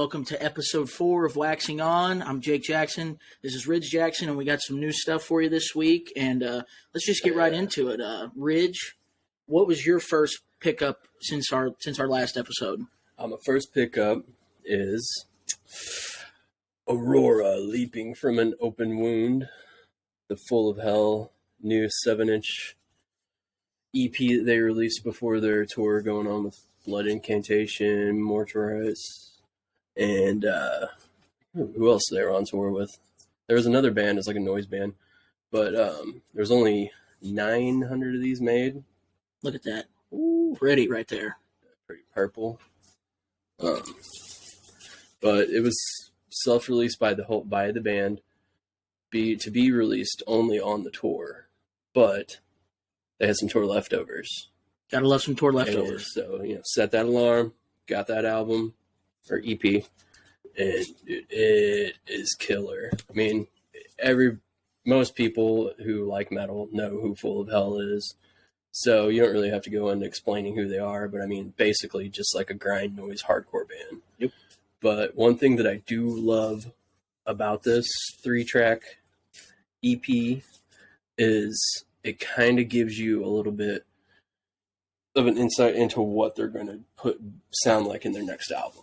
Welcome to episode 4 of Waxing On. I'm Jake Jackson. This is Ridge Jackson, and we got some new stuff for you this week. And let's just get right into it. Ridge, what was your first pickup since our last episode? My first pickup is Aurora leaping from an open wound. The Full of Hell new 7-inch EP that they released before their tour going on with Blood Incantation, Mortuaris, and who else they were on tour with? There was another band, it's like a noise band, but there's only 900 of these made. Look at that. Ooh, pretty right there. Pretty purple. But it was self-released by the band, to be released only on the tour, but they had some tour leftovers. Gotta love some tour leftovers. And so, set that alarm, got that album, or EP, and it is killer. I mean, most people who like metal know who Full of Hell is, so you don't really have to go into explaining who they are, but I mean, basically just like a grind noise hardcore band. Yep. But one thing that I do love about this 3-track EP is it kind of gives you a little bit of an insight into what they're going to sound like in their next album,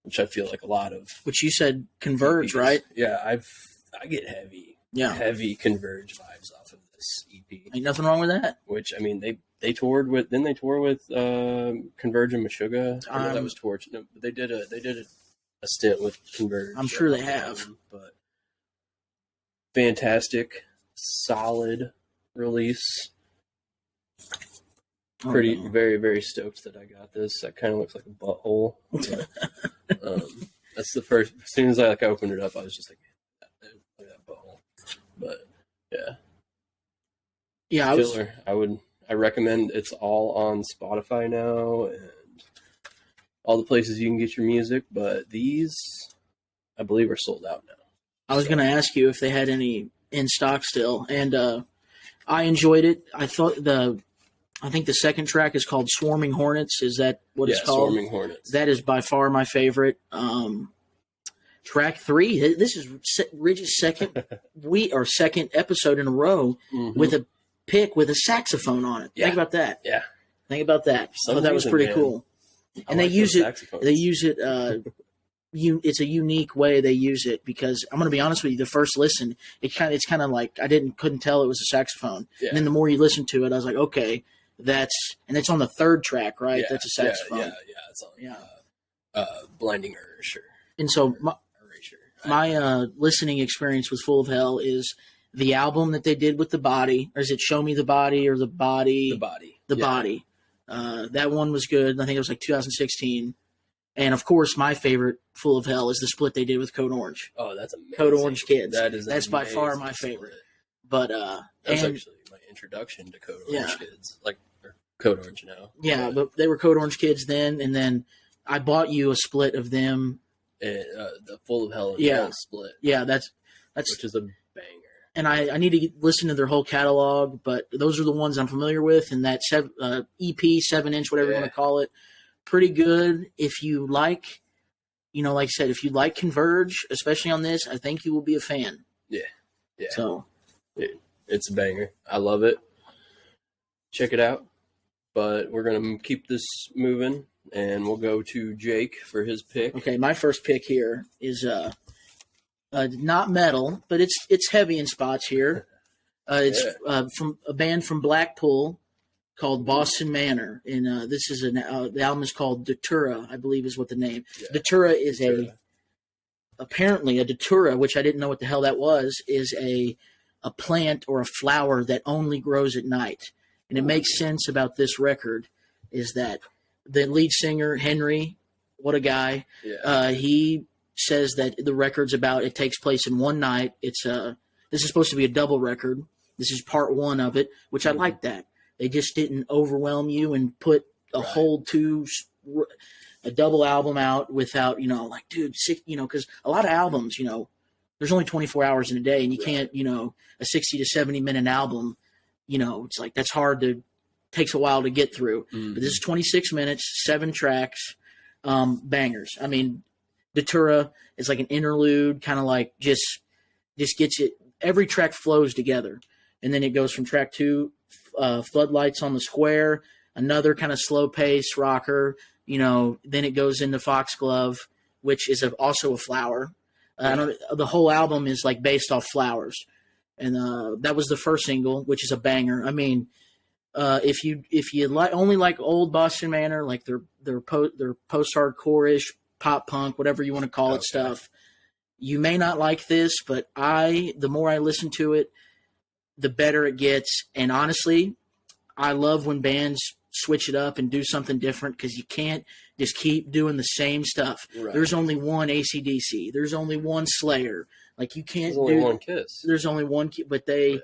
which I feel like a lot of. Which you said Converge, EPs, right? Yeah, I get heavy Converge vibes off of this EP. Ain't nothing wrong with that. Which I mean, they toured with. Didn't they tour with Converge and Meshuggah? I know that was Torch. No, but they did a stint with Converge. I'm sure they have. But fantastic, solid release. Very, very stoked that I got this. That kind of looks like a butthole. But, that's the first. As soon as I opened it up, I was just like, look at that butthole. But yeah, killer. I recommend. It's all on Spotify now and all the places you can get your music. But these, I believe, are sold out now. I was going to ask you if they had any in stock still, and I enjoyed it. I think the second track is called Swarming Hornets. Is that what it's called? Swarming Hornets. That is by far my favorite. Track 3, this is Ridge's second episode in a row with a pick with a saxophone on it. Yeah. Think about that. Yeah. Think about that. I thought that was pretty cool. And they use it. It's a unique way they use it because I'm going to be honest with you. The first listen, it's kind of like I couldn't tell it was a saxophone. Yeah. And then the more you listen to it, I was like, okay, it's on the third track, right? Yeah, that's a saxophone. Yeah, it's on. Blinding Erasure. And so my listening experience with Full of Hell is the album that they did with The Body, or is it Show Me the Body or The Body? The Body. The Body. That one was good. I think it was like 2016. And of course, my favorite Full of Hell is the split they did with Code Orange. Oh, that's amazing. Code Orange Kids. That's by far my favorite. But that's actually my introduction to Code Orange Kids, or Code Orange now. Yeah, but they were Code Orange Kids then, and then I bought you a split of them. The Full of Hell split. Yeah, that's which is a banger. And I need to listen to their whole catalog, but those are the ones I'm familiar with, and that EP 7-inch, whatever you want to call it. Pretty good. If you like, like I said, if you like Converge, especially on this, I think you will be a fan. Yeah. So, it's a banger. I love it. Check it out. But we're gonna keep this moving, and we'll go to Jake for his pick. Okay, my first pick here is not metal, but it's heavy in spots here. It's from a band from Blackpool called Boston Manor, and this is the album is called Datura, I believe is what the name. Yeah. Datura is apparently a datura, which I didn't know what the hell that was, is a plant or a flower that only grows at night. And it makes sense about this record is that the lead singer, Henry, what a guy, he says that the record's about, it takes place in one night. This is supposed to be a double record. This is part 1 of it, which I like that. They just didn't overwhelm you and put a whole a double album out without, because a lot of albums, there's only 24 hours in a day and you can't, a 60 to 70 minute album, it's like, that's hard takes a while to get through. Mm-hmm. But this is 26 minutes, 7 tracks, bangers. I mean, Datura is like an interlude, kind of like just gets it. Every track flows together, and then it goes from track 2, Floodlights on the Square, another kind of slow pace rocker. Then it goes into Foxglove, which is also a flower. The whole album is like based off flowers, and that was the first single, which is a banger. I mean, if you only like old Boston Manor, like their post hardcore ish pop punk, whatever you want to call it, stuff, you may not like this, but the more I listen to it, the better it gets. And honestly, I love when bands switch it up and do something different, because you can't just keep doing the same stuff. Right. There's only one AC/DC. There's only one Slayer. Like, you can't There's only one Kiss. There's only one, but they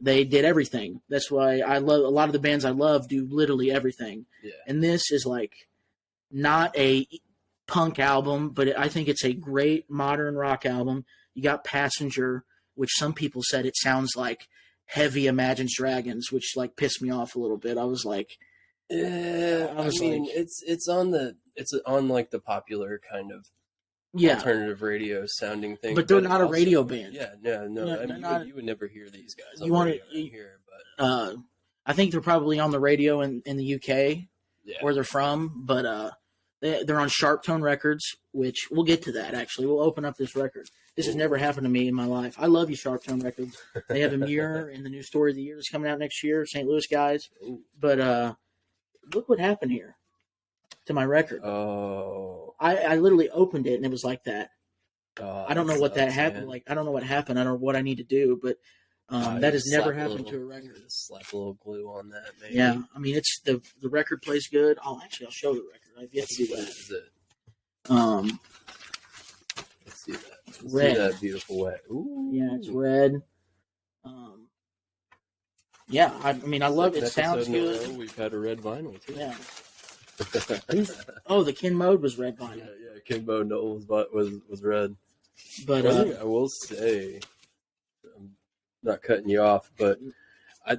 did everything. That's why I love a lot of the bands I love do literally everything. Yeah. And this is like not a punk album, but I think it's a great modern rock album. You got Passenger, which some people said it sounds like heavy Imagine Dragons, which like pissed me off a little bit. I was like, yeah, it's on like the popular kind of alternative radio sounding thing, but they're not a radio band. Yeah, no. I mean, you would never hear these guys. I think they're probably on the radio in the UK, where they're from, but they're on Sharp Tone Records, which we'll get to that. Actually, we'll open up this record. This has never happened to me in my life. I love you, Sharp Tone Records. They have a mirror in the new Story of the Year that's coming out next year, St. Louis guys. But look what happened here to my record. Oh, I literally opened it and it was like that. Oh, I don't know what that happened. Like, I don't know what happened. I don't know what I need to do, but that has never happened to a record. Slap a little glue on that, maybe. Yeah, I mean, it's the record plays good. I'll show the record. I've yet to do that. Is it? Let's see that. Let's red. see that beautiful wet. Ooh. Yeah, it's red. Yeah, I mean, I love it. It sounds good. We've had a red vinyl too. Yeah. The Ken Mode was red vinyl. Yeah. Ken Mode was red. But I will say, I'm not cutting you off, but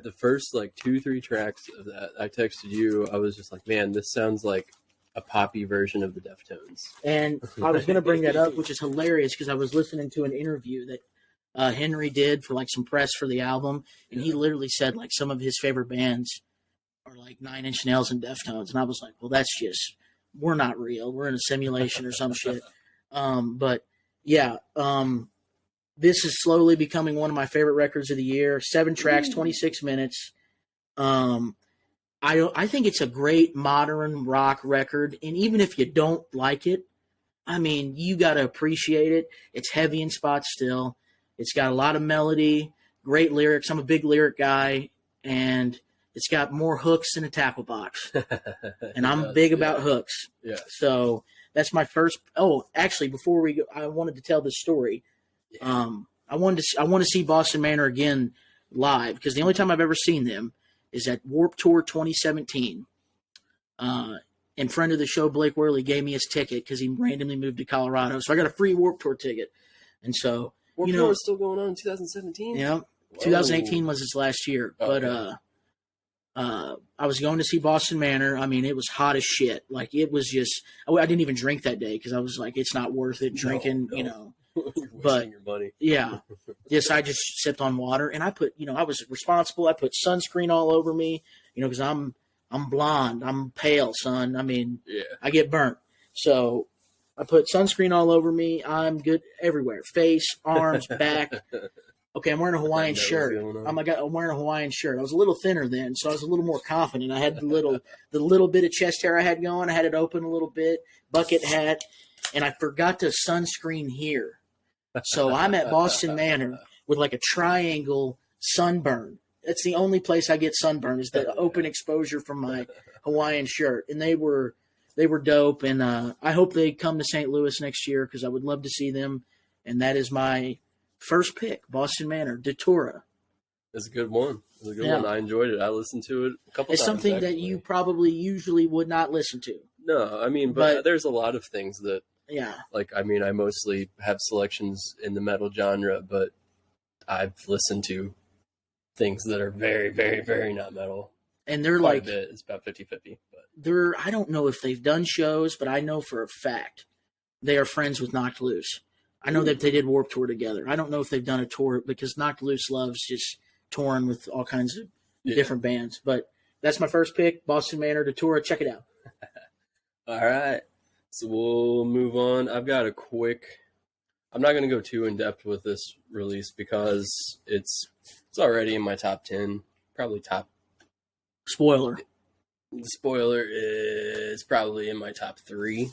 the first like 2-3 tracks of that, I texted you. I was just like, man, this sounds like a poppy version of the Deftones. And I was going to bring that up, which is hilarious, because I was listening to an interview that Henry did for like some press for the album, and he literally said like some of his favorite bands are like 9 Inch Nails and Deftones, and I was like, well, that's just, we're not real, we're in a simulation or some shit. But yeah, this is slowly becoming one of my favorite records of the year. 7 tracks, 26 minutes. I think it's a great modern rock record, and even if you don't like it, I mean, you got to appreciate it. It's heavy in spots still. It's got a lot of melody, great lyrics. I'm a big lyric guy, and it's got more hooks than a tackle box. And I'm big about hooks. Yeah. So that's my first. Oh, actually, before we go, I wanted to tell this story. Yeah. I want to see Boston Manor again live, because the only time I've ever seen them is at Warped Tour 2017. And friend of the show, Blake Worley, gave me his ticket because he randomly moved to Colorado. So I got a free Warped Tour ticket. And so, Warped Tour is still going on in 2017? Yeah. 2018 was his last year. Okay. But I was going to see Boston Manor. I mean, it was hot as shit. Like, it was just – I didn't even drink that day because I was like, it's not worth it drinking, you know. But your money. Yeah. Yes, I just sipped on water. And I put – I was responsible. I put sunscreen all over me, because I'm blonde. I'm pale, son. I mean, I get burnt. So I put sunscreen all over me. I'm good everywhere. Face, arms, back. Okay, I'm wearing a Hawaiian shirt. I'm wearing a Hawaiian shirt. I was a little thinner then, so I was a little more confident. I had the little bit of chest hair I had going. I had it open a little bit, bucket hat, and I forgot to sunscreen here. So I'm at Boston Manor with like a triangle sunburn. That's the only place I get sunburn, is the open exposure from my Hawaiian shirt. And they were dope, and I hope they come to St. Louis next year, because I would love to see them. And that is my first pick, Boston Manor, Datura. It's a good one. It's a good one. I enjoyed it. I listened to it a couple times. It's something that you probably usually would not listen to. No, I mean, but there's a lot of things that, like, I mean, I mostly have selections in the metal genre, but I've listened to things that are very, very, very not metal. And they're quite a bit. It's about 50-50. But I don't know if they've done shows, but I know for a fact they are friends with Knocked Loose. I know that they did Warped Tour together. I don't know if they've done a tour because Knocked Loose loves just touring with all kinds of different bands. But that's my first pick, Boston Manor Datura. Check it out. All right. So we'll move on. I've got a quick... I'm not going to go too in-depth with this release because it's already in my top 10. Probably top... Spoiler. The spoiler is probably in my top 3.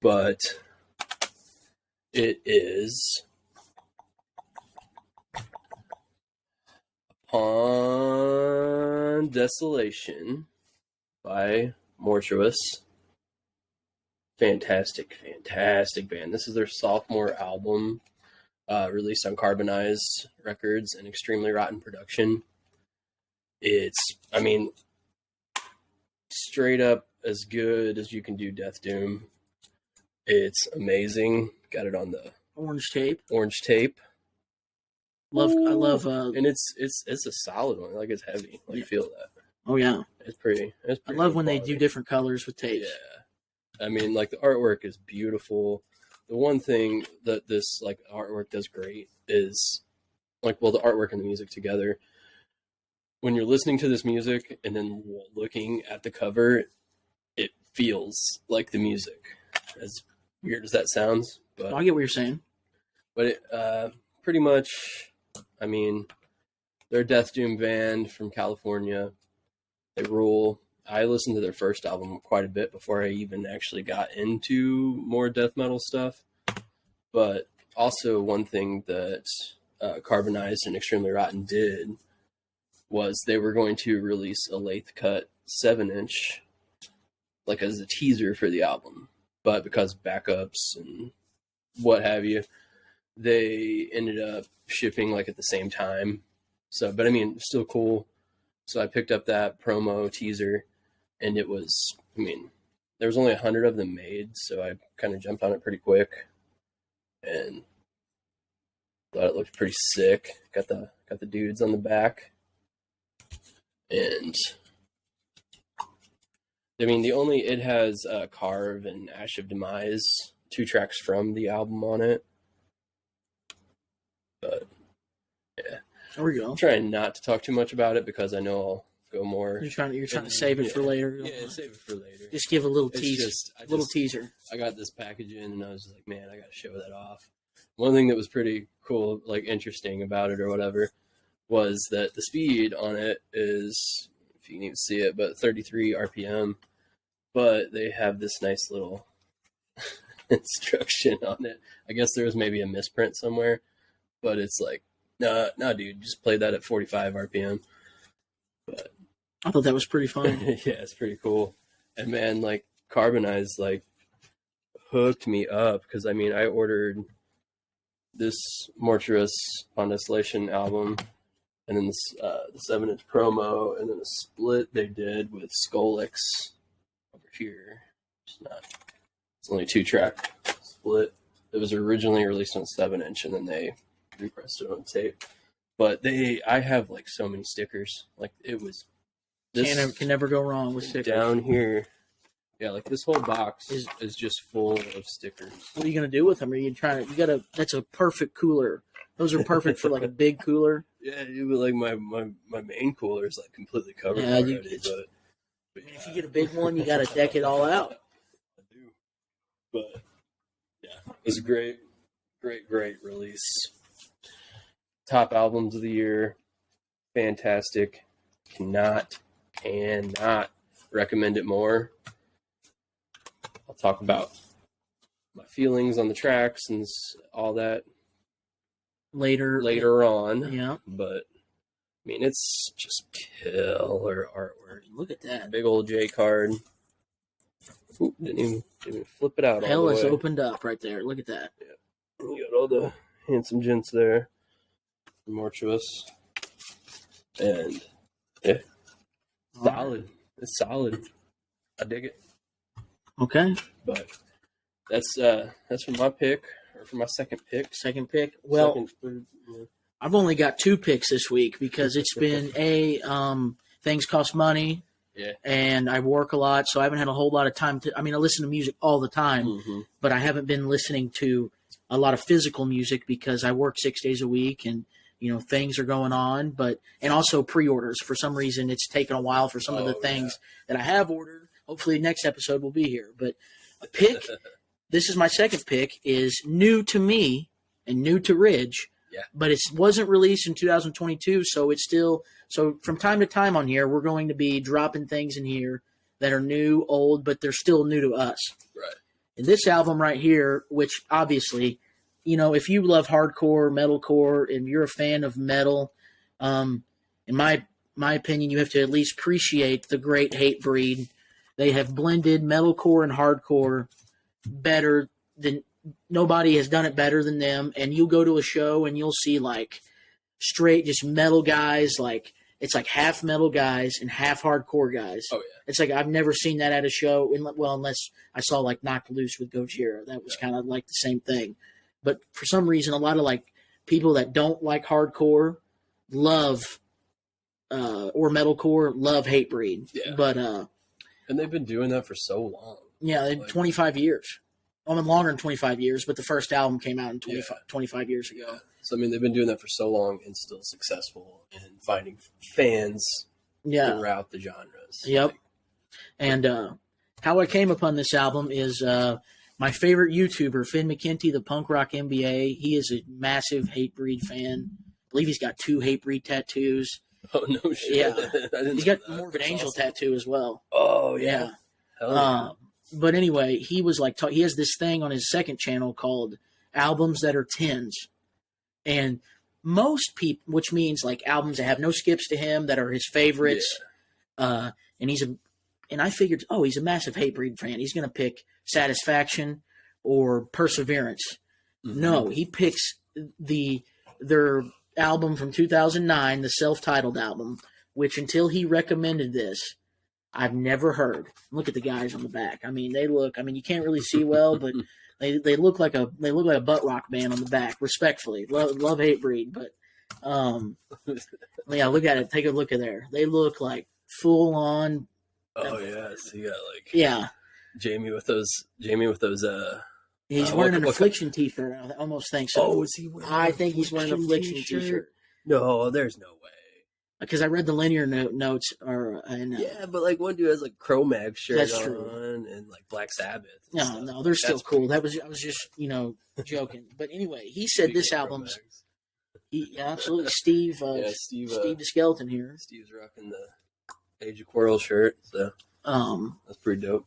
But it is... Upon Desolation by Mortuous. Fantastic band. This is their sophomore album, released on Carbonized Records and Extremely Rotten Production. It's, I mean, straight up as good as you can do Death Doom. It's amazing. Got it on the Orange tape. I love. And it's a solid one. Like, it's heavy. Like, you feel that. Oh yeah. It's pretty I love when they do different colors with tapes. Yeah. I mean, like, the artwork is beautiful. The one thing that this, like, artwork does great is, like, well, the artwork and the music together. When you're listening to this music and then looking at the cover, it feels like the music. As weird as that sounds. But I get what you're saying. But it, pretty much, I mean, they're a Death Doom band from California. They rule. I listened to their first album quite a bit before I even actually got into more death metal stuff. But also one thing that Carbonized and Extremely Rotten did was they were going to release a lathe cut 7-inch, like as a teaser for the album. But because of backups and what have you, they ended up shipping like at the same time. So, but I mean, still cool. So I picked up that promo teaser. And it was, I mean, there was only 100 of them made, so I kind of jumped on it pretty quick, and thought it looked pretty sick. Got the dudes on the back, and I mean, it has Carve and Ash of Demise, 2 tracks from the album on it, but yeah, there we go. I'm trying not to talk too much about it because I know I'll go more. You're trying to save it for later. Yeah, save it for later. Just give a little teaser. I got this package in and I was like, man, I got to show that off. One thing that was pretty cool, like interesting about it or whatever, was that the speed on it is, if you can even see it, but 33 RPM. But they have this nice little instruction on it. I guess there was maybe a misprint somewhere, but it's like, nah, dude, just play that at 45 RPM. But I thought that was pretty fun. Yeah, it's pretty cool. And man, like, Carbonized, like, hooked me up because I mean, I ordered this Mortuous on Desolation album, and then this the 7-inch promo, and then the split they did with Skolix over here. It's only 2-track split. It was originally released on 7-inch, and then they repressed it on tape. But I have like so many stickers. Like, it was. Can never go wrong with stickers. Down here, yeah, like this whole box is just full of stickers. What are you gonna do with them? Are you trying to? That's a perfect cooler. Those are perfect for like a big cooler. Yeah, but like my main cooler is like completely covered already. But if you get a big one, you got to deck it all out. I do. But yeah, it was a great release. Top albums of the year, fantastic. Cannot recommend it more. I'll talk about my feelings on the tracks and all that later on. Yeah, but I mean, it's just killer artwork. Look at that big old J card. Ooh, didn't even flip it out. Hell is opened up right there. Look at that. Yeah, you got all the handsome gents there. Mortuous. And yeah, solid. Right. It's solid. I dig it. Okay, but that's for my pick, or for my second pick. Well, I've only got 2 picks this week because it's been things cost money, Yeah. And I work a lot, so I haven't had a whole lot of time I listen to music all the time, but I haven't been listening to a lot of physical music because I work 6 days a week and, things are going on, and also pre-orders. For some reason, it's taken a while for some of the things that I have ordered. Hopefully next episode will be here. But a pick, this is my second pick, is new to me and new to Ridge. Yeah. But it wasn't released in 2022, so it's still – so from time to time on here, we're going to be dropping things in here that are new, old, but they're still new to us. Right. And this album right here, which obviously – if you love hardcore, metalcore, and you're a fan of metal, in my opinion, you have to at least appreciate the great Hatebreed. They have blended metalcore and hardcore better than nobody has done it better than them. And you'll go to a show and you'll see like straight just metal guys, like it's like half metal guys and half hardcore guys. Oh yeah, it's like I've never seen that at a show. Unless I saw like Knocked Loose with Gojira, that was kind of like the same thing. But for some reason, a lot of like people that don't like hardcore love or metalcore love Hatebreed. Yeah. But and they've been doing that for so long. Yeah, 25 years. Longer than 25 years, but the first album came out in 25 years ago. Yeah. So they've been doing that for so long and still successful in finding fans throughout the genres. Yep. And how I came upon this album is my favorite YouTuber, Finn McKenty, the Punk Rock MBA. He is a massive Hatebreed fan. I believe he's got 2 Hatebreed tattoos. Oh, no shit. Yeah. He's got more of an angel tattoo as well. Oh, yeah. Hell yeah. But anyway, he was like, he has this thing on his second channel called Albums That Are Tens. And most people, which means like albums that have no skips to him, that are his favorites. Yeah. And I figured, he's a massive Hatebreed fan. He's going to pick Satisfaction or Perseverance. Mm-hmm. No, he picks their album from 2009, the self-titled album, which until he recommended this, I've never heard. Look at the guys on the back. You can't really see well, but they look like a butt rock band on the back. Respectfully, love Hatebreed, but look at it. Take a look at there. They look like full on. Oh yeah, so you got Jamie with those. He's wearing an Affliction T-shirt. I almost think so. Oh, is he wearing? I think he's wearing an Affliction T-shirt. No, there's no way. Because I read the linear notes but like one dude has like Cro-Max shirt on and like Black Sabbath. No, they're still cool. I was just joking. But anyway, he said this album's. Absolutely, Steve the Skeleton here. Steve's rocking the Age of Quarrel shirt, so that's pretty dope.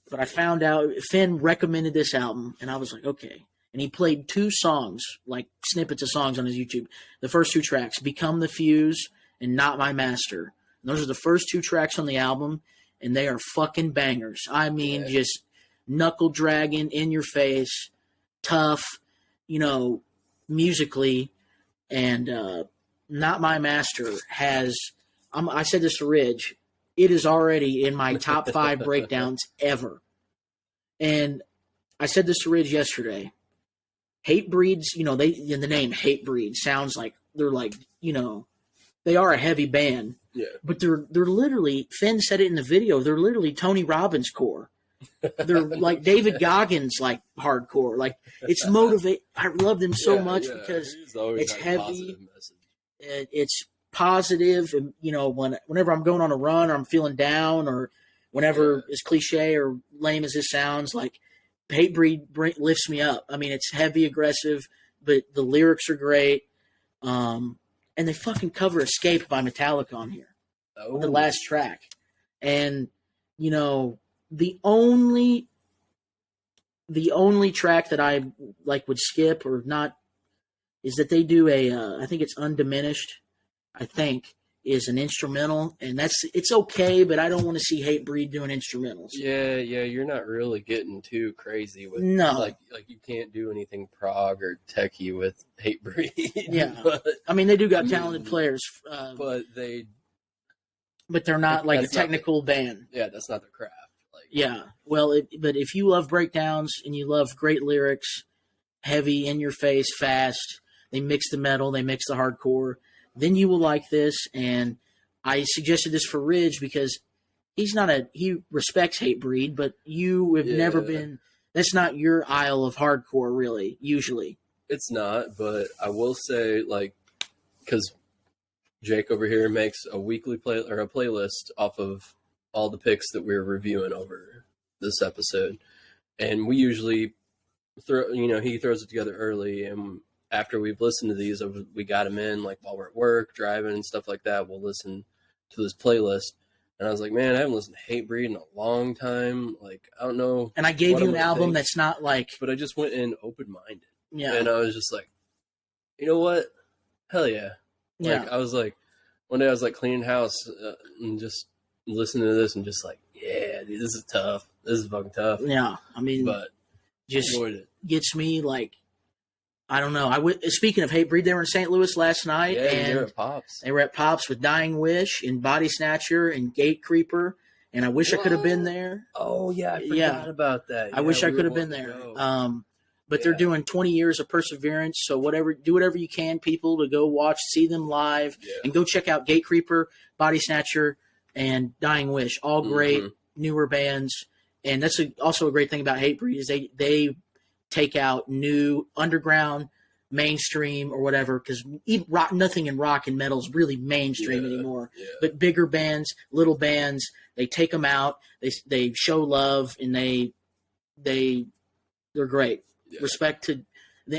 But I found out Finn recommended this album, and I was like, okay. And he played 2 songs, like snippets of songs on his YouTube. The first 2 tracks, Become the Fuse and Not My Master. And those are the first 2 tracks on the album, and they are fucking bangers. Just knuckle dragging, in your face, tough, musically. And Not My Master has... I said this to Ridge. It is already in my top 5 breakdowns ever. And I said this to Ridge yesterday. Hatebreeds, the name Hatebreed sounds like they're like, they are a heavy band. Yeah. But they're literally, Finn said it in the video, they're literally Tony Robbins core. They're like David Goggins, like hardcore. Like it's motivate. I love them so much because it's heavy. It's positive, and whenever I'm going on a run or I'm feeling down, or whenever as cliche or lame as this sounds, like Hatebreed lifts me up. It's heavy, aggressive, but the lyrics are great. And they fucking cover Escape by Metallica on here, the last track. And the only track that I like would skip or not is that they do I think it's Undiminished. I think is an instrumental, and it's okay, but I don't want to see Hatebreed doing instrumentals. Yeah, you're not really getting too crazy with like you can't do anything prog or techie with Hatebreed. Yeah, they do got talented players, but they're not like a technical band. Yeah, that's not their craft. But if you love breakdowns and you love great lyrics, heavy, in your face, fast, they mix the metal, they mix the hardcore. Then you will like this, and I suggested this for Ridge because he respects Hatebreed, but you have never been. That's not your aisle of hardcore, really. Usually, it's not. But I will say, like, because Jake over here makes a weekly a playlist off of all the picks that we're reviewing over this episode, and we usually he throws it together early, and after we've listened to these, we got them in like while we're at work, driving and stuff like that. We'll listen to this playlist. And I was like, man, I haven't listened to Hatebreed in a long time. Like, I don't know. And I gave you an album that's not like... But I just went in open-minded. Yeah. And I was just like, you know what? Hell yeah. Like, I was like, one day I was like cleaning house and just listening to this and just like, yeah, dude, this is tough. This is fucking tough. Yeah. I mean, but just enjoyed it. Gets me like, I don't know. Speaking of Hatebreed, they were in St. Louis last night. Yeah, and they were at Pops. They were at Pops with Dying Wish and Body Snatcher and Gate Creeper. And I wish I could have been there. Oh, yeah. I forgot about that. I wish I could have been there. But they're doing 20 years of Perseverance. So do whatever you can, people, to go see them live. Yeah. And go check out Gate Creeper, Body Snatcher, and Dying Wish. All great, newer bands. And that's also a great thing about Hatebreed is they take out new underground, mainstream, or whatever, because nothing in rock and metal is really mainstream anymore. Yeah. But bigger bands, little bands, they take them out. They show love, and they're great. Yeah. Respect to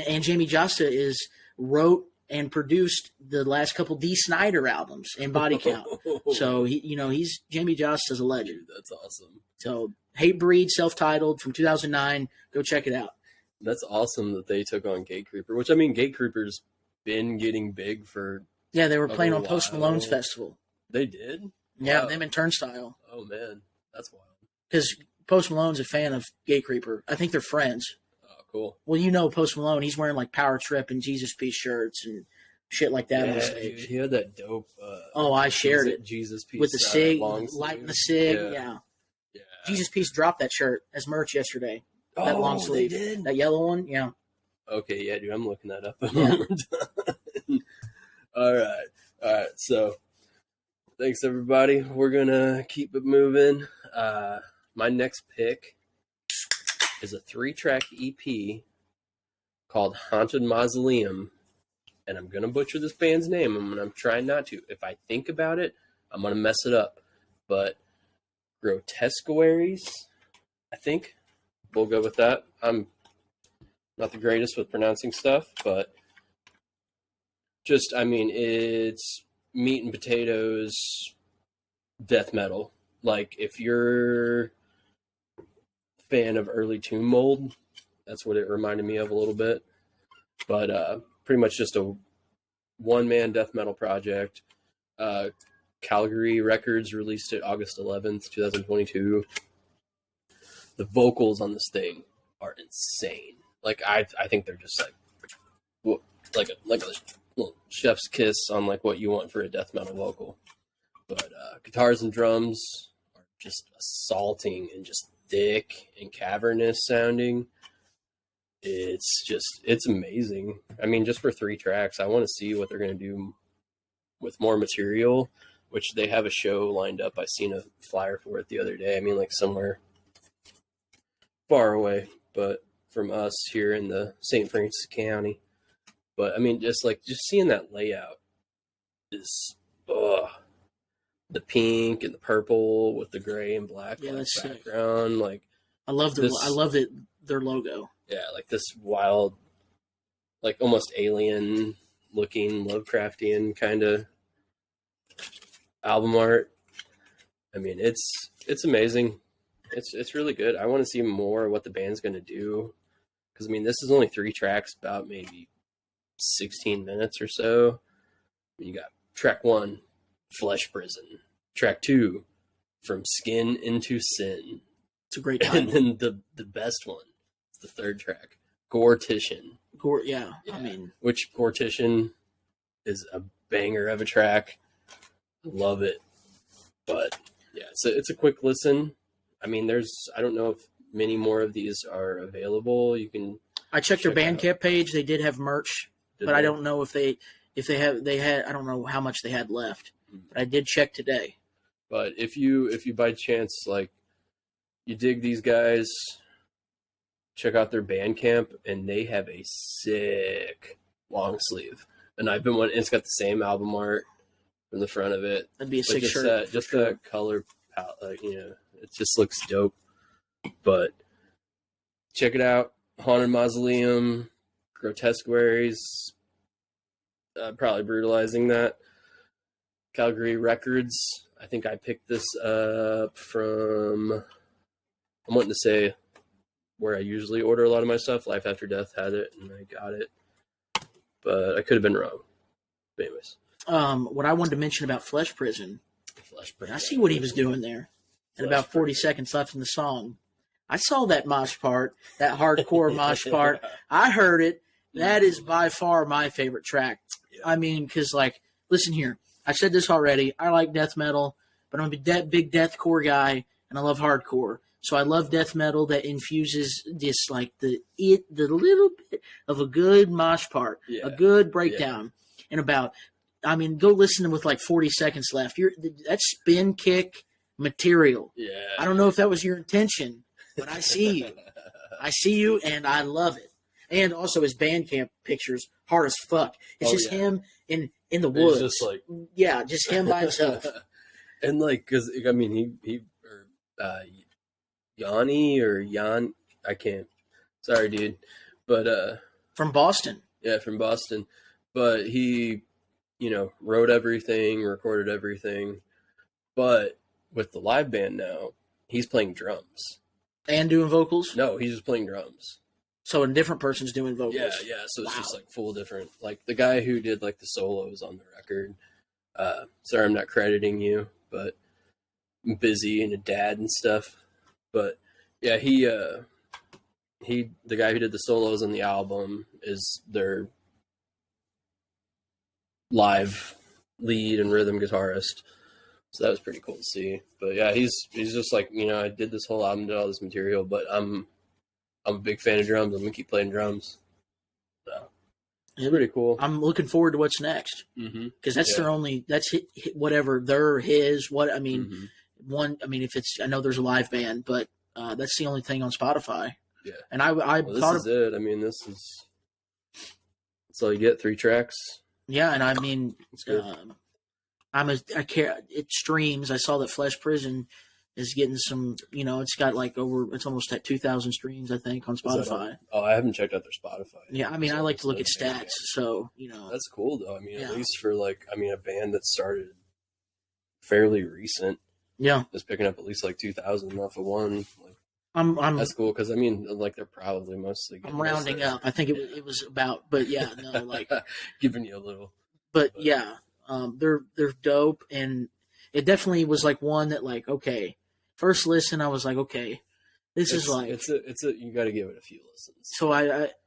and Jamie Josta wrote and produced the last couple Dee Snider albums and Body Count. So he's Jamie Josta's a legend. Dude, that's awesome. So Hatebreed, self-titled from 2009. Go check it out. That's awesome that they took on Gate Creeper, which, I mean, Gate Creeper's been getting big for they were playing on Post Malone's festival. They did? Yeah, wow. Them and Turnstile. Oh, man. That's wild. Because Post Malone's a fan of Gate Creeper. I think they're friends. Oh, cool. Well, Post Malone, he's wearing, like, Power Trip and Jesus Piece shirts and shit like that on stage. He had that dope... I shared it. Jesus Piece. With the cig, lighting the cig, yeah. Jesus Piece dropped that shirt as merch yesterday. That long sleeve. They did? That yellow one, yeah. Okay, yeah, dude, I'm looking that up. Yeah. All right. So, thanks, everybody. We're going to keep it moving. My next pick is a 3-track EP called Haunted Mausoleum. And I'm going to butcher this band's name. I'm trying not to. If I think about it, I'm going to mess it up. But Grotesquaries, I think. We'll go with that. I'm not the greatest with pronouncing stuff, but it's meat and potatoes death metal. Like, if you're a fan of early Tomb Mold, that's what it reminded me of a little bit. But pretty much just a one-man death metal project. Calgary Records released it August 11th, 2022. The vocals on this thing are insane. Like, I think they're just like a little chef's kiss on like what you want for a death metal vocal. But guitars and drums are just assaulting and just thick and cavernous sounding. It's amazing. I mean, just for 3 tracks, I want to see what they're going to do with more material, which they have a show lined up. I seen a flyer for it the other day. I mean, like somewhere far away, but from us here in the St. Francis County. But I mean, just seeing that layout is the pink and the purple with the gray and black background. Sick. Like, I love their logo. Yeah, like this wild, like almost alien looking Lovecraftian kind of album art. I mean, it's amazing. It's really good. I want to see more of what the band's going to do. Because, I mean, this is only 3 tracks, about maybe 16 minutes or so. You got track 1, Flesh Prison. Track 2, From Skin into Sin. It's a great title. And then the best one is the 3rd track, Gortition. Yeah. I mean, which Gortition is a banger of a track. Love it. But, yeah, it's a quick listen. I mean, I don't know if many more of these are available. I checked their Bandcamp page. They did have merch, but I don't know if they had, I don't know how much they had left. But I did check today. But if you by chance like you dig these guys, check out their Bandcamp, and they have a sick long sleeve. And I've been one. It's got the same album art from the front of it. That'd be a sick just shirt. that color palette, it just looks dope. But check it out. Haunted Mausoleum, Grotesquaries, probably brutalizing that. Calgary Records. I think I picked this up from, I'm wanting to say where I usually order a lot of my stuff. Life After Death had it, and I got it. But I could have been wrong. But anyways. What I wanted to mention about Flesh Prison. I see what he was doing there. And about 40 seconds left in the song. I saw that mosh part, that hardcore mosh part. I heard it. That is by far my favorite track. I mean, because, like, listen here. I said this already. I like death metal, but I'm a big deathcore guy, and I love hardcore. So I love death metal that infuses this, like, the little bit of a good mosh part, a good breakdown. And about, I mean, go listen with, like, 40 seconds left. That's spin kick material. Yeah. I don't know if that was your intention, but I see you. I see you, and I love it. And also his Bandcamp pictures, hard as fuck. It's just him in the woods. Just like, yeah, just him by himself. And like, because I mean, he Yanni or Jan, I can't. Sorry, dude, but from Boston. Yeah, from Boston. But he, wrote everything, recorded everything. But with the live band now, he's playing drums and doing vocals. No, he's just playing drums. So a different person's doing vocals. Yeah. So it's just like full different. Like the guy who did like the solos on the record. Sorry, I'm not crediting you, but I'm busy and a dad and stuff. But yeah, the guy who did the solos on the album is their live lead and rhythm guitarist. So that was pretty cool to see. But yeah, he's just like, I did this whole album, did all this material, but I'm a big fan of drums. I'm gonna keep playing drums. So it's pretty cool. I'm looking forward to what's next because that's their only. That's whatever their his. What I mean, one. I mean, if it's, I know there's a live band, but that's the only thing on Spotify. Yeah, and I this thought is it. I mean, that's all you get. 3 tracks. Yeah, and I mean, it's good. I care. It streams. I saw that Flesh Prison is getting some, it's got like it's almost at 2,000 streams, I think, on Spotify. I haven't checked out their Spotify. Yeah, I mean, I like to look at stats, so, That's cool, though. I mean, at least for a band that started fairly recent. Yeah. Is picking up at least like 2,000 off of one. That's cool, because, I mean, they're probably mostly... I'm rounding up. I think it was about, but yeah, no, like... Giving you a little... But yeah, they're dope, and it definitely was like one that like, okay... First listen, I was like, okay, this is like you got to give it a few listens. So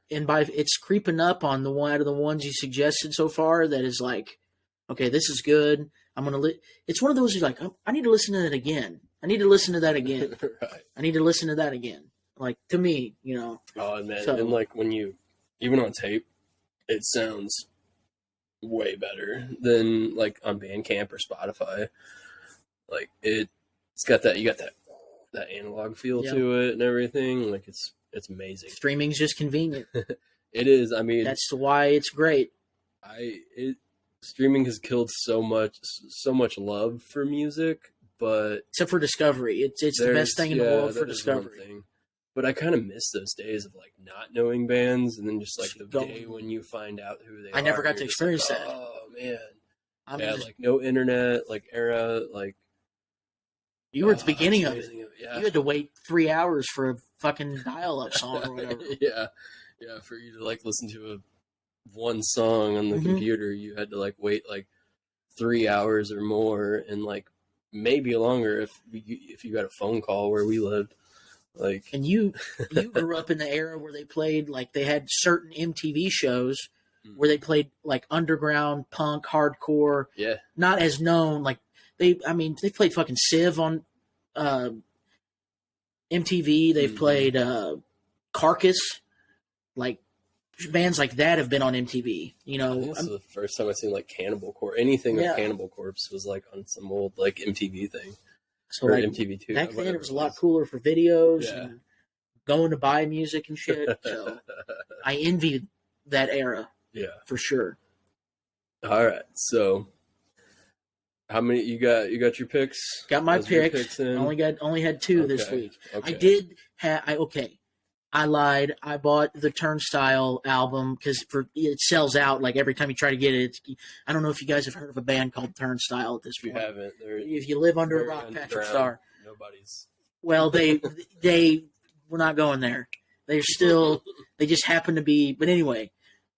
it's creeping up on the one out of the ones you suggested so far that is like, okay, this is good. I'm gonna it's one of those you're like, oh, I need to listen to that again. I need to listen to that again. Right. I need to listen to that again. Like to me, Oh man, and like when you even on tape, it sounds way better than like on Bandcamp or Spotify. Like it's got that, you got that analog feel to it and everything. Like it's amazing. Streaming's just convenient. It is. I mean, that's why it's great. Streaming has killed so much love for music, but except for Discovery, it's the best thing in the world for Discovery. But I kind of miss those days of like not knowing bands, and then just like the day when you find out who they are. I never got to experience that. Oh man, like no internet, like era, like. You were at the beginning of it. Yeah. You had to wait 3 hours for a fucking dial-up song or whatever. Yeah. For you to like listen to one song on the computer, you had to like wait like 3 hours or more, and like maybe longer if you got a phone call where we lived. Like, and you grew up in the era where they played like they had certain MTV shows where they played like underground punk, hardcore. Yeah. Not as known like. They played fucking Civ on MTV. They've played Carcass, like bands like that have been on MTV. You I know, think this is the first time I've seen like Cannibal Corpse. Anything with Cannibal Corpse was like on some old like MTV thing. so or like MTV2. back then it was a lot cooler for videos Yeah. and going to buy music and shit. So I envy that era Yeah. for sure. All right. So how many you got? You got your picks? Got my Those are your picks. in? Only had two this Okay, week. okay. I did have. I lied. I bought the Turnstile album because it sells out like every time you try to get it. I don't know if you guys have heard of a band called Turnstile at this If you point. haven't, If you live under a very rock, Patrick underground. Starr. Nobody's. Well, they we're not going there. They just happen to be. But anyway,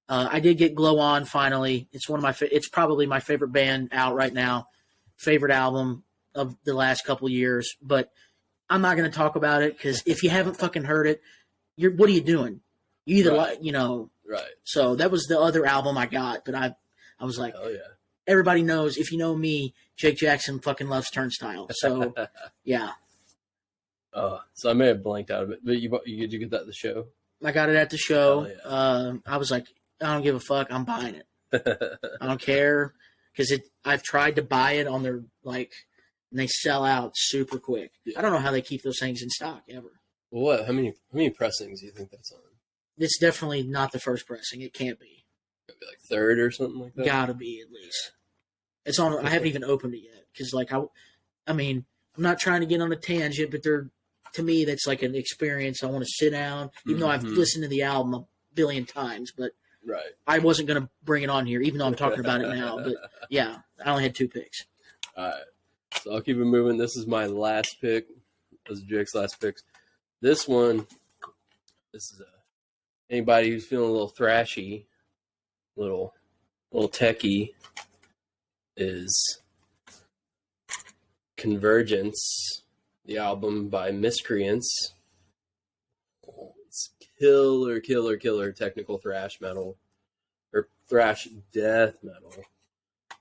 I did get Glow On finally. It's one of my. It's probably my favorite band out right now. Favorite album of the last couple years. But I'm not going to talk about it because if you haven't fucking heard it, what are you doing? You either Right. Right. So that was the other album I got. But I was like, Oh yeah. everybody knows. If you know me, Jake Jackson fucking loves Turnstile. So yeah. So I may have blanked out of it, but did you get that at the show? I got it at the show. Hell yeah. I was like, I don't give a fuck. I'm buying it. I don't care because I've tried to buy it on their and they sell out super quick. Yeah. I don't know how they keep those things in stock ever. What? How many pressings do you think that's on? It's definitely not the first pressing. It can't be. Maybe like third or something like that. Gotta be at least. It's on. I haven't even opened it yet because I mean, I'm not trying to get on a tangent, but to me that's like an experience. I want to sit down, even though I've listened to the album a billion times, but. Right. I wasn't going to bring it on here, even though I'm talking about it now. But, yeah, I only had two picks. All right. So I'll keep it moving. This is my last pick. This is Jake's last picks. This is anybody who's feeling a little thrashy, little techie, is Convergence, the album by Miscreants. It's killer technical thrash metal, or thrash death metal,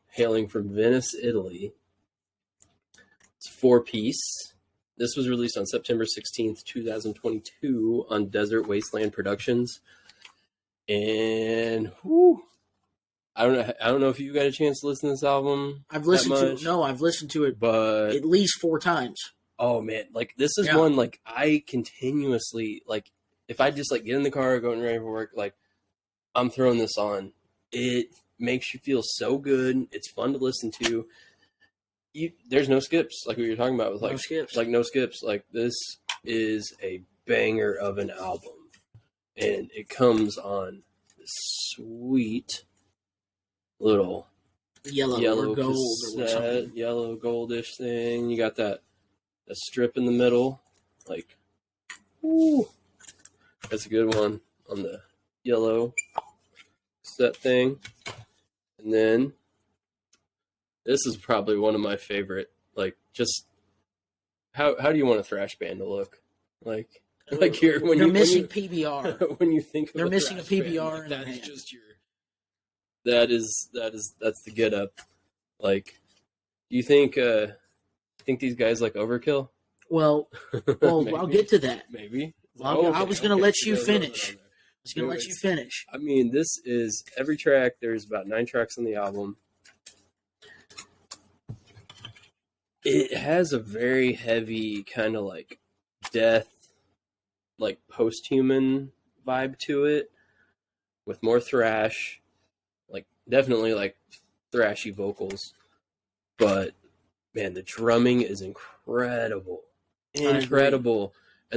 hailing from Venice, Italy. It's 4-piece. This was released on September 16th, 2022 on Desert Wasteland Productions. And I don't know if you got a chance to listen to this album. I've listened to it but at least 4 times. Oh man, like this is one like I continuously like if I just like get in the car going ready for work, like I'm throwing this on. It makes you feel so good. It's fun to listen to. There's no skips, like what you're talking about with like No skips. no skips. Like this is a banger of an album, and it comes on this sweet little Yellow or gold or cassette, something. yellow goldish thing. You got that strip in the middle, like, ooh, that's a good one on the yellow cassette thing. And then this is probably one of my favorite. Like, just how do you want a thrash band to look? Like They're missing PBR. When you think of They're missing a thrash band, PBR like, in their that's hand. just your. That's the get up. Like, do you think these guys like overkill? Well, I'll get to that. Maybe. I was going to let you So finish. there's I mean, this is every track. There's about 9 tracks on the album. It has a very heavy kind of like death, like post-human vibe to it, with more thrash, like definitely like thrashy vocals. But man, the drumming is incredible. And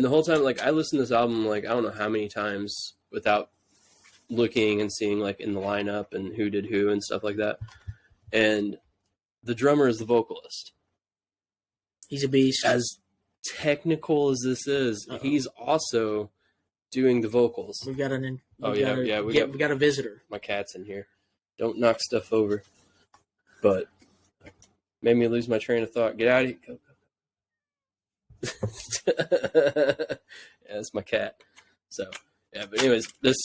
the whole time, like I listened to this album like I don't know how many times without looking and seeing like in the lineup and who did who and stuff like that. And the drummer is the vocalist. He's a beast. As technical as this is, he's also doing the vocals. We got we got a visitor. My cat's in here. Don't knock stuff over. But made me lose my train of thought. Get out of here. Go. Yeah, that's my cat. So, yeah, but anyways, this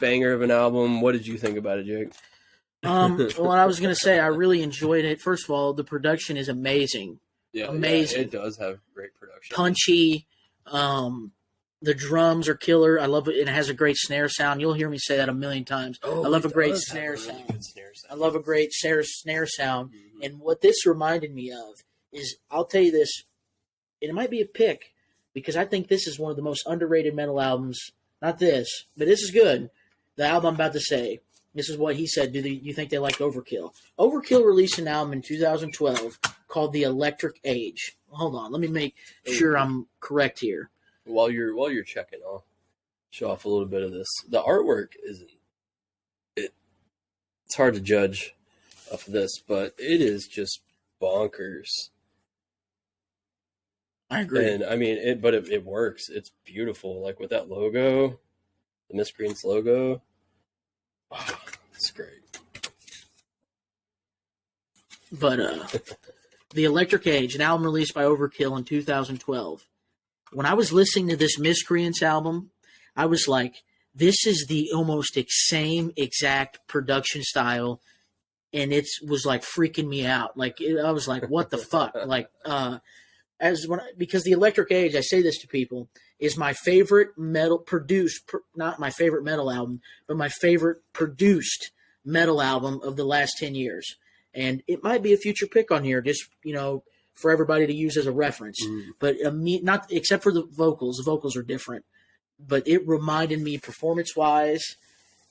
banger of an album. What did you think about it, Jake? Well, I was going to say, I really enjoyed it. First of all, the production is amazing. Yeah, amazing. Yeah, it does have great production. Punchy. The drums are killer. I love it. It has a great snare sound. You'll hear me say that a million times. I love a great snare sound. I love a great snare sound. Mm-hmm. And what this reminded me of is, I'll tell you this, and it might be a pick, because I think this is one of the most underrated metal albums. Not this, but this is good. The album I'm about to say, this is what he said. You think they like Overkill? Overkill released an album in 2012 called The Electric Age. Hold on, let me make sure I'm correct here. While you're checking, I'll show off a little bit of this. The artwork it's hard to judge off of this, but it is just bonkers. I agree. And I mean, it works. It's beautiful. Like with that logo, the Miscreants logo. Oh, it's great. But The Electric Age, an album released by Overkill in 2012. When I was listening to this Miscreants album, I was like, this is the almost same exact production style, and it was like freaking me out. Like, I was like, what the fuck? Like, because The Electric Age, I say this to people, is my favorite metal not my favorite metal album, but my favorite produced metal album of the last 10 years. And it might be a future pick on here, just, for everybody to use as a reference. But not except for the vocals. The vocals are different. But it reminded me performance-wise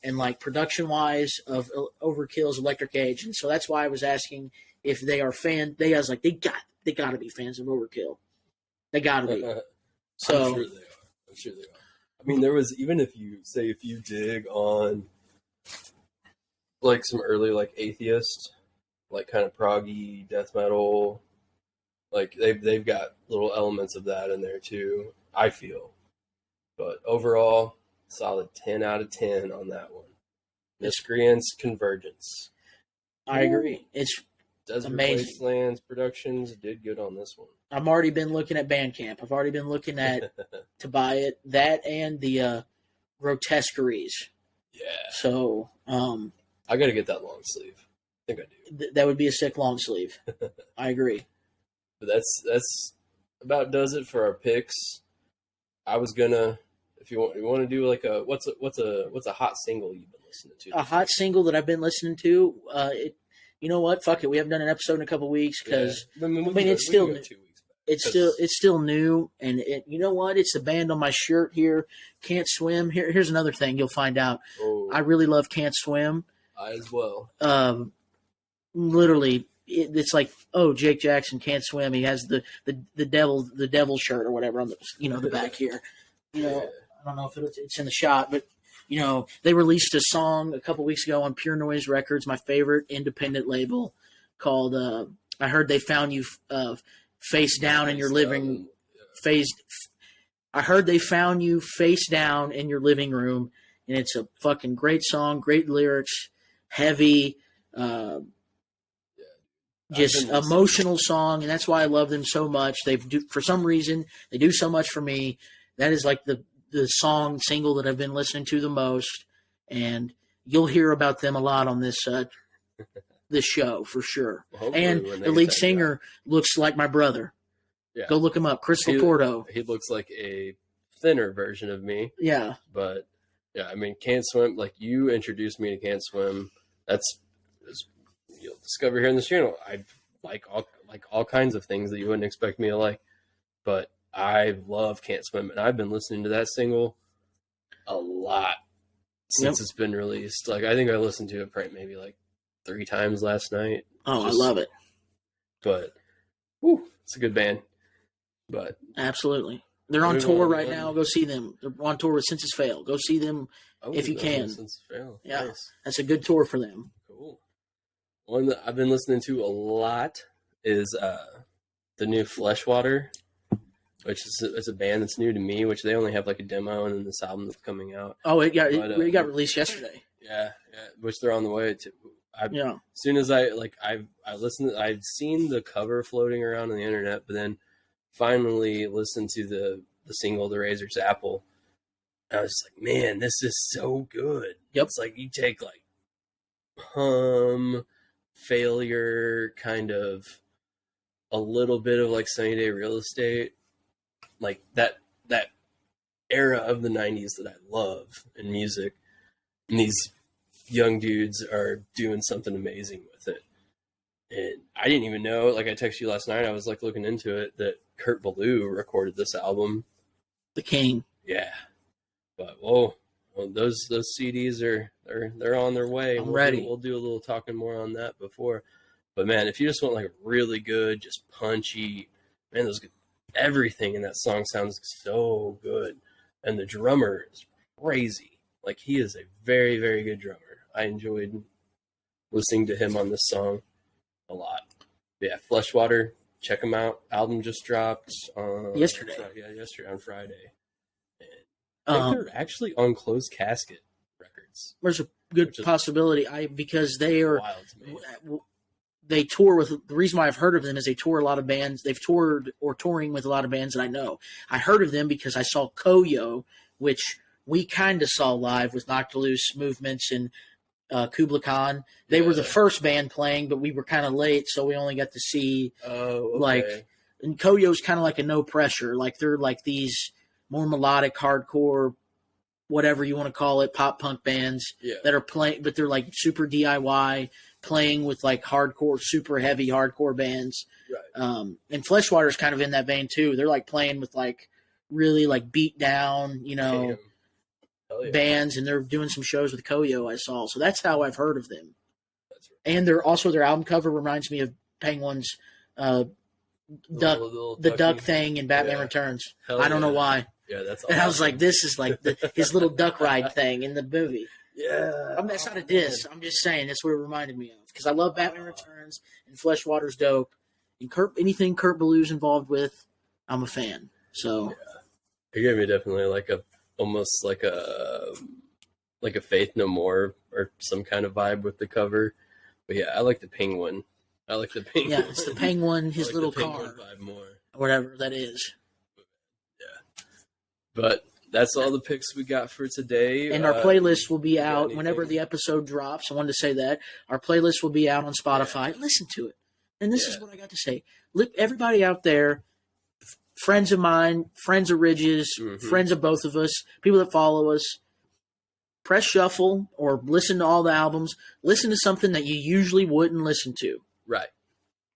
and like production-wise of Overkill's Electric Age. And so that's why I was asking if they are fans. I was like, they got to be fans of Overkill. They got to be. So I'm sure they are. I mean, there was, even if you dig on like some early like Atheist, like kind of proggy death metal, like they've got little elements of that in there too, I feel. But overall, solid 10 out of 10 on that one. Miscreants Convergence. I agree. It's Desert amazing. Wastelands Productions did good on this one. I've already been looking at Bandcamp. I've already been looking at to buy it. That and the Grotesqueries. Yeah. So I got to get that long sleeve. I think I do. That would be a sick long sleeve. I agree. But that's about does it for our picks. I was gonna, if you want to do like a what's a hot single you've been listening to? A hot single that I've been listening to. You know what? Fuck it. We haven't done an episode in a couple weeks because it's still new. 2 weeks back. It's still new, and you know what? It's the band on my shirt here. Can't Swim. Here's another thing you'll find out. Oh. I really love Can't Swim. I as well. Literally, it's like, oh, Jake Jackson can't swim. He has the devil shirt or whatever on the the back here. I don't know if it's in the shot, but they released a song a couple weeks ago on Pure Noise Records, my favorite independent label, called I Heard They Found You Face Down in Your Living I Heard They Found You Face Down in Your Living Room, and it's a fucking great song, great lyrics, heavy, just emotional song, and that's why I love them so much. For some reason, they do so much for me. That is like the single that I've been listening to the most, and you'll hear about them a lot on this show for sure. Well, and the lead singer looks like my brother. Yeah. Go look him up, Chris Laporto. He looks like a thinner version of me. Yeah. But yeah, I mean, Can't Swim. Like, you introduced me to Can't Swim. That's you'll discover here on this channel. I like all kinds of things that you wouldn't expect me to like, but I love Can't Swim, and I've been listening to that single a lot since it's been released. Like, I think I listened to it probably maybe like 3 times last night. Oh, I love it. But it's a good band. But absolutely, they're on tour right now. Go see them. They're on tour with Senses Fail. Go see them if you can. Senses Fail. Yeah, nice. That's a good tour for them. Cool. One that I've been listening to a lot is the new Fleshwater, which is a band that's new to me, which they only have like a demo and then this album that's coming out. Oh, it got released yesterday. Yeah, which they're on the way to. As soon as I listened, I'd seen the cover floating around on the internet, but then finally listened to the single, The Razor's Apple. And I was just like, man, this is so good. Yep. It's like you take like Failure, kind of a little bit of like Sunny Day Real Estate, like that era of the 90s that I love in music. And these young dudes are doing something amazing with it. And I didn't even know, like I texted you last night, I was like looking into it, that Kurt Ballou recorded this album. The King. Yeah. But well, those CDs they're on their way. I'm ready. We'll do a little talking more on that before. But man, if you just want like really good, just punchy, man, everything in that song sounds so good. And the drummer is crazy. Like, he is a very, very good drummer. I enjoyed listening to him on this song a lot. But yeah, Fleshwater, check him out. Album just dropped yesterday. Yesterday on Friday. And I think they're actually on Closed Casket Records. There's a good possibility. Because they are wild to me. They tour with, the reason why I've heard of them is they tour a lot of bands. They've toured or touring with a lot of bands that I know. I heard of them because I saw Koyo, which we kind of saw live with Knocked Loose Movements and Kubla Khan. They were the first band playing, but we were kind of late, so we only got to see and Koyo's kind of like a no pressure. Like, they're like these more melodic, hardcore, whatever you want to call it, pop punk bands that are playing, but they're like super DIY, playing with like hardcore, super heavy hardcore bands. Right. And Fleshwater's kind of in that vein too. They're like playing with like really like beat down, bands, and they're doing some shows with Koyo I saw. So that's how I've heard of them. That's right. And they're also, their album cover reminds me of Penguin's duck thing in Batman Returns. I don't know why. Yeah, that's awesome. And I was like, this is like his little duck ride thing in the movie. Yeah. That's not a diss. I'm just saying that's what it reminded me of. Because I love Batman Returns, and Fleshwater's dope. And anything Kurt Ballou's involved with, I'm a fan. So it gave me definitely like almost like a Faith No More or some kind of vibe with the cover. But yeah, I like the Penguin. Yeah, it's the Penguin, his little car, vibe more. Whatever that is. Yeah. But that's all the picks we got for today. And our playlist will be out whenever the episode drops. I wanted to say that. Our playlist will be out on Spotify. Yeah. Listen to it. And this is what I got to say. Look, everybody out there, friends of mine, friends of Ridge's, friends of both of us, people that follow us, press shuffle or listen to all the albums. Listen to something that you usually wouldn't listen to. Right.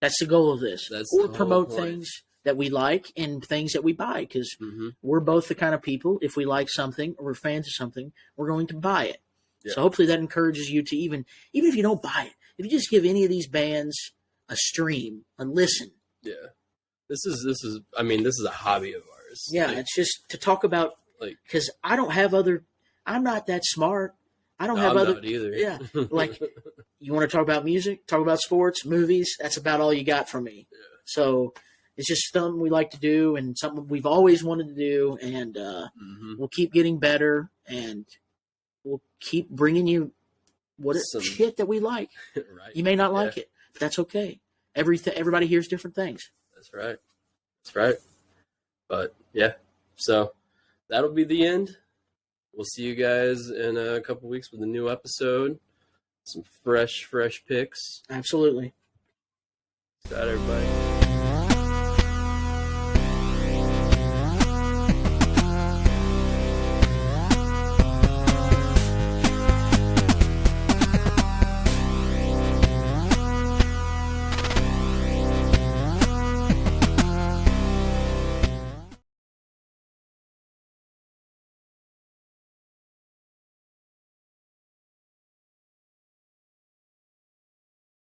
That's the goal of this. Or promote things that we like and things that we buy, because we're both the kind of people, if we like something or we're fans of something, we're going to buy it. Yeah. So hopefully that encourages you to even if you don't buy it, if you just give any of these bands a stream and listen. Yeah. This is a hobby of ours. Yeah, it's just to talk about, because I'm not that smart. I'm not either. Yeah. Like, you want to talk about music, talk about sports, movies, that's about all you got from me. Yeah. So it's just something we like to do and something we've always wanted to do, and we'll keep getting better, and we'll keep bringing you shit that we like. Right. You may not like it, but that's okay. Everybody hears different things. That's right. But yeah, so that'll be the end. We'll see you guys in a couple weeks with a new episode. Some fresh picks. Absolutely. Got everybody.